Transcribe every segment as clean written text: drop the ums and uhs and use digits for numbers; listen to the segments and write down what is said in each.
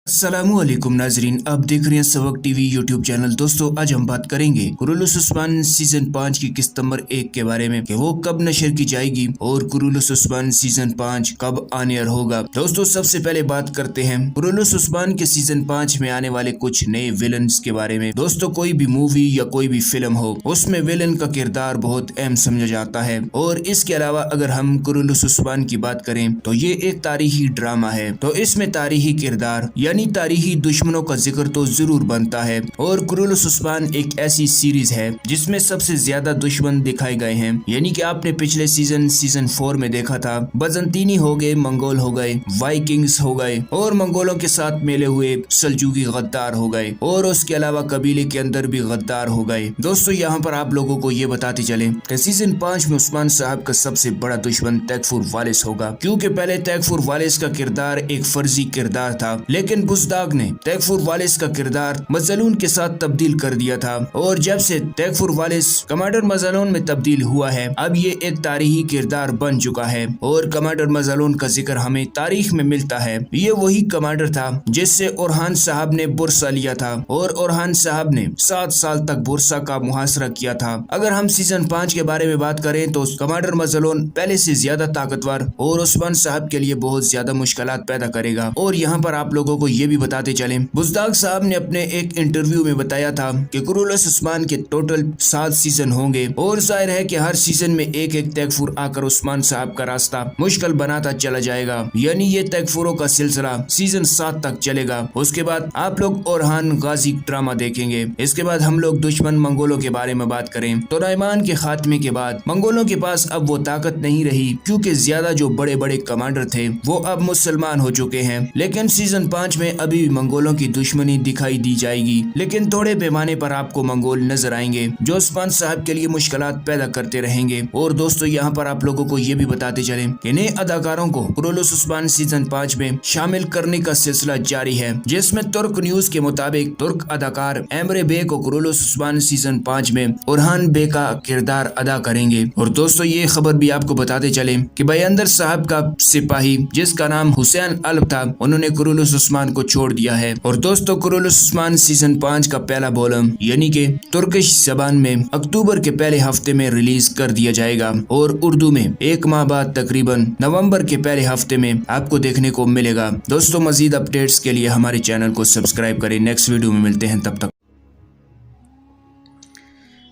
अस्सलामुअलैकुम नाजरीन, आप देख रहे हैं सबक टीवी यूट्यूब चैनल। दोस्तों, आज हम बात करेंगे कुरुलुस उस्मान सीजन 5 की किस्त नंबर 1 के बारे में कि वो कब नशर की जाएगी और कुरुलुस उस्मान सीजन 5 कब ऑन एयर होगा। दोस्तों, सबसे पहले बात करते हैं कुरुलुस उस्मान के सीजन 5 में आने वाले कुछ नए विलन्स के बारे में। दोस्तों, कोई भी मूवी या कोई भी फिल्म हो, उसमें विलन का किरदार बहुत अहम समझा जाता है। और इसके अलावा अगर हम कुरुलुस उस्मान की बात करें तो ये एक तारीखी ड्रामा है, तो इसमें तारीखी किरदार यानी तारीखी दुश्मनों का जिक्र तो जरूर बनता है। और कुरुलुस उस्मान एक ऐसी सीरीज है जिसमें सबसे ज्यादा दुश्मन दिखाए गए हैं, यानी कि आपने पिछले सीजन 4 में देखा था, बजंतीनी हो गए, मंगोल हो गए, वाइकिंग्स हो गए और मंगोलों के साथ मिले हुए सल्जूकी गद्दार हो गए, और उसके अलावा कबीले के अंदर भी गद्दार हो गए। दोस्तों, यहाँ पर आप लोगों को ये बताते चले कि सीजन 5 में उस्मान साहब का सबसे बड़ा दुश्मन तैगफुर वालिस होगा, क्योंकि पहले तैगफुर वालिस का किरदार एक फर्जी किरदार था, लेकिन बुज़दाग ने तैगफुर वालिस का किरदार मज़लून के साथ तब्दील कर दिया था। और जब से तैगफुर वालिस कमांडर मज़लून में तब्दील हुआ है, अब ये एक तारीखी किरदार बन चुका है। और कमांडर मज़लून का जिक्र हमें तारीख में मिलता है। ये वही कमांडर था जिससे ओरहान साहब ने बुरसा लिया था, और ओरहान साहब ने 7 साल तक बुरसा का मुहासरा किया था। अगर हम सीजन 5 के बारे में बात करें तो कमांडर मज़लून पहले से ज्यादा ताकतवर और उस्मान साहब के लिए बहुत ज्यादा मुश्किलात पैदा करेगा। और यहाँ पर आप लोगों को ये भी बताते चले, बुज़दाग साहब ने अपने एक इंटरव्यू में बताया था कि कुरुलुस उस्मान के टोटल 7 सीजन होंगे, और जाहिर है कि हर सीजन में एक एक तैगफुर आकर उस्मान साहब का रास्ता मुश्किल बनाता चला जाएगा, यानी ये तैगफुरों का सिलसिला सीजन 7 तक चलेगा। उसके बाद आप लोग ओरहान गाजी ड्रामा देखेंगे। इसके बाद हम लोग दुश्मन मंगोलों के बारे में बात करें तो नाइमान के खात्मे के बाद मंगोलों के पास अब वो ताकत नहीं रही, क्योंकि ज्यादा जो बड़े बड़े कमांडर थे वो अब मुसलमान हो चुके हैं। लेकिन सीजन 5 में अभी भी मंगोलों की दुश्मनी दिखाई दी जाएगी, लेकिन थोड़े पैमाने पर आपको मंगोल नजर आएंगे जो उस्मान साहब के लिए मुश्किलात पैदा करते रहेंगे। और दोस्तों, यहाँ पर आप लोगों को ये भी बताते चले कि नए अदाकारों को कुरुलुस उस्मान सीजन 5 में शामिल करने का सिलसिला जारी है, जिसमें तुर्क न्यूज के मुताबिक तुर्क अदाकार एमरे बे को कुरुलुस उस्मान सीजन 5 में ओरहान बे का किरदार अदा करेंगे। और दोस्तों, ये खबर भी आपको बताते चले कि बयंदर साहब का सिपाही जिसका नाम हुसैन अल्ब था, उन्होंने कुरुलुस उस्मान को छोड़ दिया है। और दोस्तों, कुरुलुस उस्मान सीजन 5 का पहला वॉल्यूम यानी कि तुर्किश जबान में अक्टूबर के पहले हफ्ते में रिलीज कर दिया जाएगा, और उर्दू में 1 माह बाद तकरीबन नवंबर के पहले हफ्ते में आपको देखने को मिलेगा। दोस्तों, मजीद अपडेट्स के लिए हमारे चैनल को सब्सक्राइब करें। नेक्स्ट वीडियो में मिलते हैं, तब तक।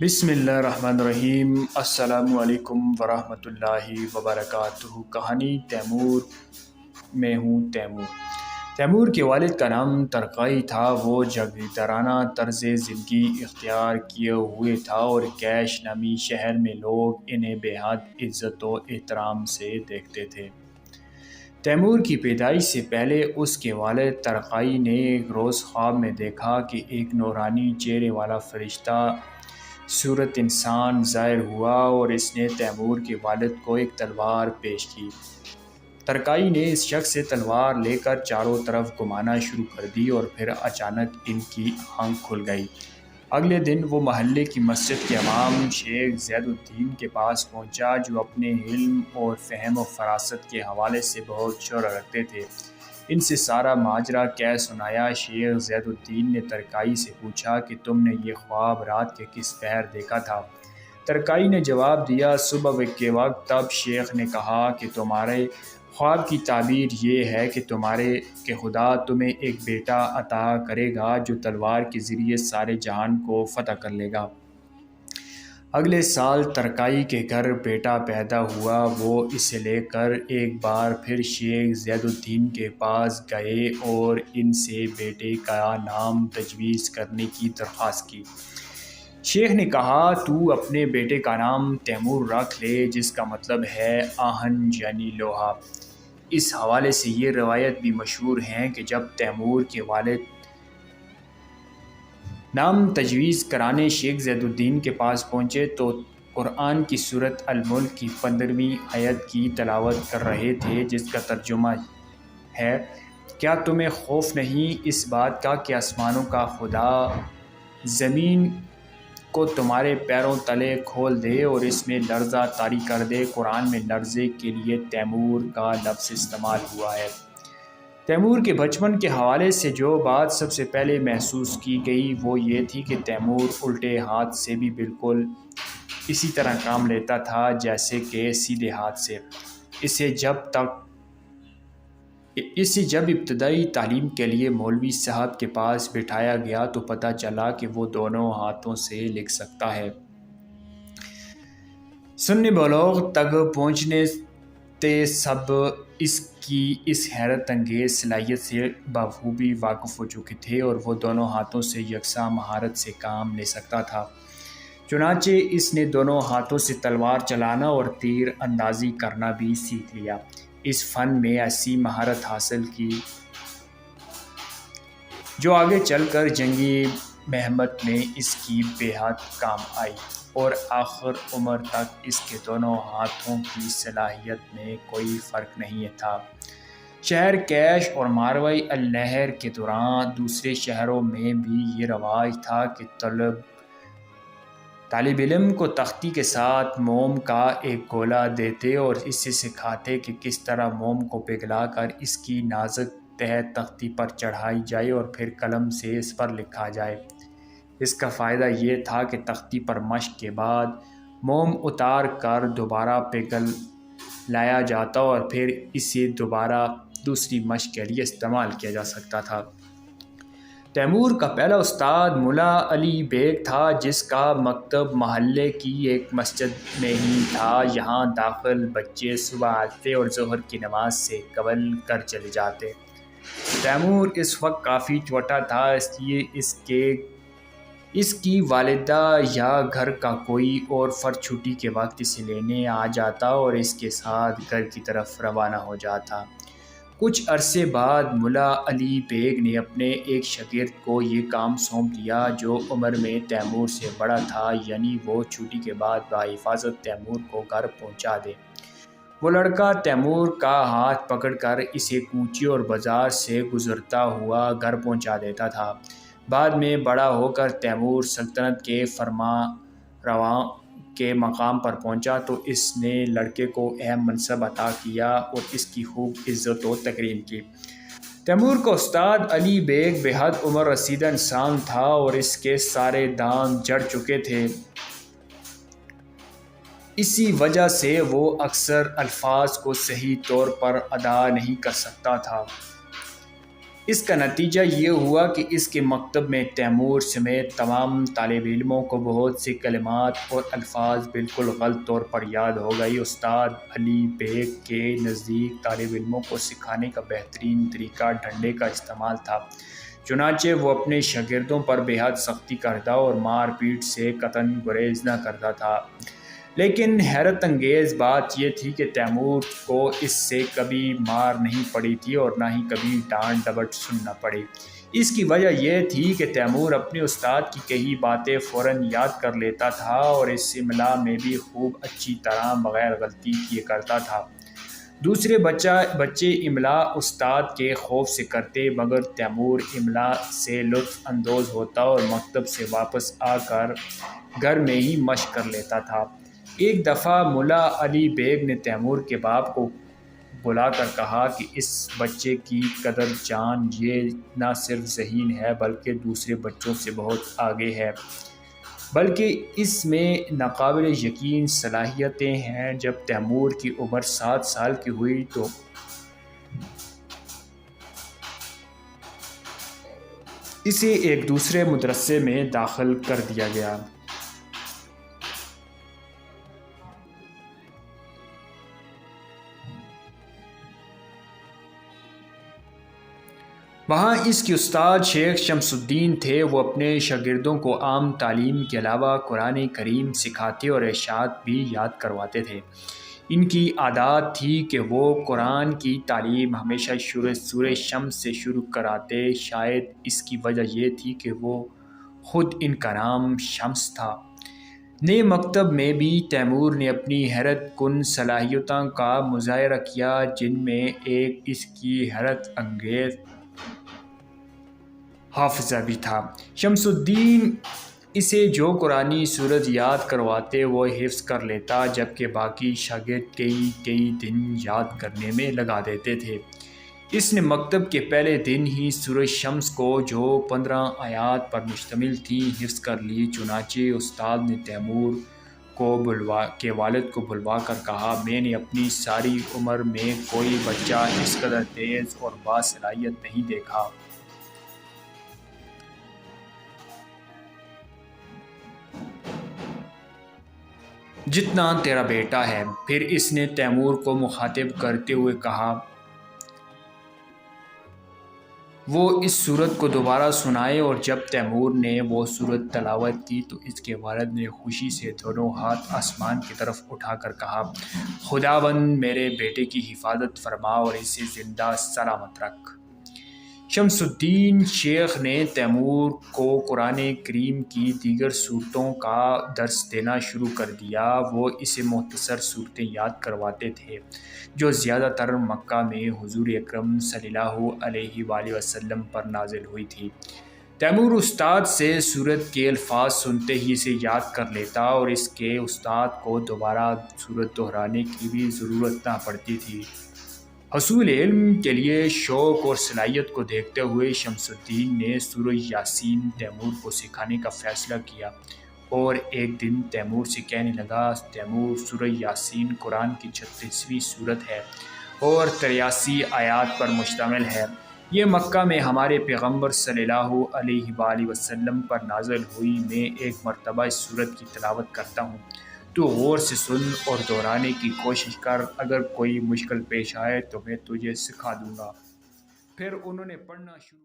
बिस्मिल्लाहिर्रहमानिर्रहीम। अस्सलामु अलैकुम वरहमतुल्लाहि वबरकातुहू। कहानी तैमूर में हूँ। तैमूर के वालिद का नाम तरकाई था। वो जगीरदाराना तर्ज ज़िंदगी इख्तियार किए हुए था, और कैश नामी शहर में लोग इन्हें बेहद इज़्ज़त व एहतराम से देखते थे। तैमूर की पैदाइश से पहले उसके वालिद तरकाई ने एक रोज़ ख्वाब में देखा कि एक नूरानी चेहरे वाला फरिश्ता सूरत इंसान ज़ाहिर हुआ, और इसने तैमूर के वालिद को एक तलवार पेश की। तरकाई ने इस शख्स से तलवार लेकर चारों तरफ घुमाना शुरू कर दी, और फिर अचानक इनकी आँख खुल गई। अगले दिन वो महल्ले की मस्जिद के इमाम शेख ज़ैदुद्दीन के पास पहुंचा, जो अपने इल्म और फ़हम और फरासत के हवाले से बहुत शोहरत रखते थे। इनसे सारा माजरा कह सुनाया। शेख ज़ैदुद्दीन ने तरकाई से पूछा कि तुमने ये ख्वाब रात के किस पहर देखा था? तरकाई ने जवाब दिया, सुबह के वक्त। तब शेख ने कहा कि तुम्हारे ख्वाब की ताबीर ये है कि खुदा तुम्हें एक बेटा अता करेगा जो तलवार के ज़रिए सारे जहान को फ़तह कर लेगा। अगले साल तरकाई के घर बेटा पैदा हुआ। वो इसे लेकर एक बार फिर शेख ज़ैदुद्दीन के पास गए और इनसे बेटे का नाम तजवीज़ करने की दरख्वास्त की। शेख ने कहा, तू अपने बेटे का नाम तैमूर रख ले, जिसका मतलब है आहन यानी लोहा। इस हवाले से ये रवायत भी मशहूर हैं कि जब तैमूर के वालिद नाम तजवीज़ कराने शेख ज़ैदुद्दीन के पास पहुँचे तो कुरान की सूरत अल-मुल्क की 15वीं आयत की तलावत कर रहे थे, जिसका तर्जुमा है, क्या तुम्हें खौफ नहीं इस बात का कि आसमानों का खुदा ज़मीन को तुम्हारे पैरों तले खोल दे और इसमें लर्ज़ा तारी कर दे। कुरान में लर्ज़े के लिए तैमूर का लफ्ज़ इस्तेमाल हुआ है। تیمور کے بچپن کے حوالے سے جو بات سب سے پہلے محسوس کی گئی وہ یہ تھی کہ تیمور الٹے ہاتھ سے بھی بالکل اسی طرح کام لیتا تھا جیسے کہ سیدھے ہاتھ سے۔ اسے جب ابتدائی تعلیم کے لیے مولوی صاحب کے پاس بٹھایا گیا تو پتہ چلا کہ وہ دونوں ہاتھوں سے لکھ سکتا ہے۔ سن بلوغ تک پہنچنے تے سب اس کی اس حیرت انگیز صلاحیت سے بخوبی واقف ہو چکے تھے اور وہ دونوں ہاتھوں سے یکساں مہارت سے کام لے سکتا تھا۔ چنانچہ اس نے دونوں ہاتھوں سے تلوار چلانا اور تیر اندازی کرنا بھی سیکھ لیا۔ اس فن میں ایسی مہارت حاصل کی جو آگے چل کر جنگی مہمت میں اس کی بے حد کام آئی، اور آخر عمر تک اس کے دونوں ہاتھوں کی صلاحیت میں کوئی فرق نہیں تھا۔ شہر کیش اور ماروی النہر کے دوران دوسرے شہروں میں بھی یہ رواج تھا کہ طالب علم کو تختی کے ساتھ موم کا ایک گولا دیتے اور اسے سکھاتے کہ کس طرح موم کو پگھلا کر اس کی نازک تہ تختی پر چڑھائی جائے اور پھر قلم سے اس پر لکھا جائے۔ اس کا فائدہ یہ تھا کہ تختی پر مشق کے بعد موم اتار کر دوبارہ پگھل لایا جاتا اور پھر اسے دوبارہ دوسری مشق کے لیے استعمال کیا جا سکتا تھا۔ تیمور کا پہلا استاد ملا علی بیگ تھا، جس کا مکتب محلے کی ایک مسجد میں ہی تھا۔ یہاں داخل بچے صبح آتے اور ظہر کی نماز سے قبل گھر چلے جاتے۔ تیمور اس وقت کافی چھوٹا تھا، اس لیے اس کی والدہ یا گھر کا کوئی اور فرد چھٹی کے وقت اسے لینے آ جاتا اور اس کے ساتھ گھر کی طرف روانہ ہو جاتا۔ کچھ عرصے بعد ملا علی بیگ نے اپنے ایک شاگرد کو یہ کام سونپ دیا جو عمر میں تیمور سے بڑا تھا، یعنی وہ چھٹی کے بعد بحفاظت تیمور کو گھر پہنچا دے۔ وہ لڑکا تیمور کا ہاتھ پکڑ کر اسے کوچے اور بازار سے گزرتا ہوا گھر پہنچا دیتا تھا۔ بعد میں بڑا ہو کر تیمور سلطنت کے فرمانروا کے مقام پر پہنچا تو اس نے لڑکے کو اہم منصب عطا کیا اور اس کی خوب عزت و تکریم کی۔ تیمور کا استاد علی بیگ بے حد عمر رسیدہ انسان تھا اور اس کے سارے دانت جڑ چکے تھے۔ اسی وجہ سے وہ اکثر الفاظ کو صحیح طور پر ادا نہیں کر سکتا تھا۔ اس کا نتیجہ یہ ہوا کہ اس کے مکتب میں تیمور سمیت تمام طالب علموں کو بہت سے کلمات اور الفاظ بالکل غلط طور پر یاد ہو گئی۔ استاد علی بیگ کے نزدیک طالب علموں کو سکھانے کا بہترین طریقہ ڈنڈے کا استعمال تھا، چنانچہ وہ اپنے شاگردوں پر بے حد سختی کرتا اور مار پیٹ سے قطعاً گریز نہ کرتا تھا۔ لیکن حیرت انگیز بات یہ تھی کہ تیمور کو اس سے کبھی مار نہیں پڑی تھی اور نہ ہی کبھی ڈانٹ ڈپٹ سننا پڑی۔ اس کی وجہ یہ تھی کہ تیمور اپنے استاد کی کہی باتیں فوراً یاد کر لیتا تھا اور اس املا میں بھی خوب اچھی طرح بغیر غلطی کیے کرتا تھا۔ دوسرے بچے املا استاد کے خوف سے کرتے، مگر تیمور املا سے لطف اندوز ہوتا اور مکتب سے واپس آ کر گھر میں ہی مشق کر لیتا تھا۔ ایک دفعہ ملا علی بیگ نے تیمور کے باپ کو بلا کر کہا کہ اس بچے کی قدر جان یہ نہ صرف ذہین ہے بلکہ دوسرے بچوں سے بہت آگے ہے، بلکہ اس میں ناقابل یقین صلاحیتیں ہیں۔ جب تیمور کی عمر 7 سال کی ہوئی تو اسے ایک دوسرے مدرسے میں داخل کر دیا گیا۔ وہاں اس کے استاد شیخ شمس الدین تھے۔ وہ اپنے شاگردوں کو عام تعلیم کے علاوہ قرآن کریم سکھاتے اور ارشاد بھی یاد کرواتے تھے۔ ان کی عادات تھی کہ وہ قرآن کی تعلیم ہمیشہ سورہ شمس سے شروع کراتے۔ شاید اس کی وجہ یہ تھی کہ وہ خود ان کا نام شمس تھا۔ نئے مکتب میں بھی تیمور نے اپنی حیرت کن صلاحیتوں کا مظاہرہ کیا، جن میں ایک اس کی حیرت انگیز حافظہ بھی تھا۔ شمس الدین اسے جو قرآنی سورت یاد کرواتے وہ حفظ کر لیتا، جبکہ باقی شاگرد کئی دن یاد کرنے میں لگا دیتے تھے۔ اس نے مکتب کے پہلے دن ہی سورہ شمس کو جو 15 آیات پر مشتمل تھی حفظ کر لی، چنانچہ استاد نے تیمور کے والد کو بلوا کر کہا، میں نے اپنی ساری عمر میں کوئی بچہ اس قدر تیز اور باصلاحیت نہیں دیکھا۔ جتنا تیرا بیٹا ہے۔ پھر اس نے تیمور کو مخاطب کرتے ہوئے کہا، وہ اس سورت کو دوبارہ سنائے، اور جب تیمور نے وہ سورت تلاوت کی تو اس کے والد نے خوشی سے دونوں ہاتھ آسمان کی طرف اٹھا کر کہا، خداوند میرے بیٹے کی حفاظت فرما اور اسے زندہ سلامت رکھ۔ شمس الدین شیخ نے تیمور کو قرآن کریم کی دیگر صورتوں کا درس دینا شروع کر دیا۔ وہ اسے مختصر صورتیں یاد کرواتے تھے جو زیادہ تر مکہ میں حضور اکرم صلی اللہ علیہ وآلہ وسلم پر نازل ہوئی تھی۔ تیمور استاد سے سورت کے الفاظ سنتے ہی اسے یاد کر لیتا اور اس کے استاد کو دوبارہ سورت دہرانے کی بھی ضرورت نہ پڑتی تھی۔ حصول علم کے لیے شوق اور صلاحیت کو دیکھتے ہوئے شمس الدین نے سورہ یاسین تیمور کو سکھانے کا فیصلہ کیا، اور ایک دن تیمور سے کہنے لگا، تیمور، سورہ یاسین قرآن کی 36ویں سورت ہے اور 83 آیات پر مشتمل ہے۔ یہ مکہ میں ہمارے پیغمبر صلی اللہ علیہ وآلہ وسلم پر نازل ہوئی۔ میں ایک مرتبہ اس سورت کی تلاوت کرتا ہوں، تو غور سے سن اور دہرانے کی کوشش کر، اگر کوئی مشکل پیش آئے تو میں تجھے سکھا دوں گا۔ پھر انہوں نے پڑھنا شروع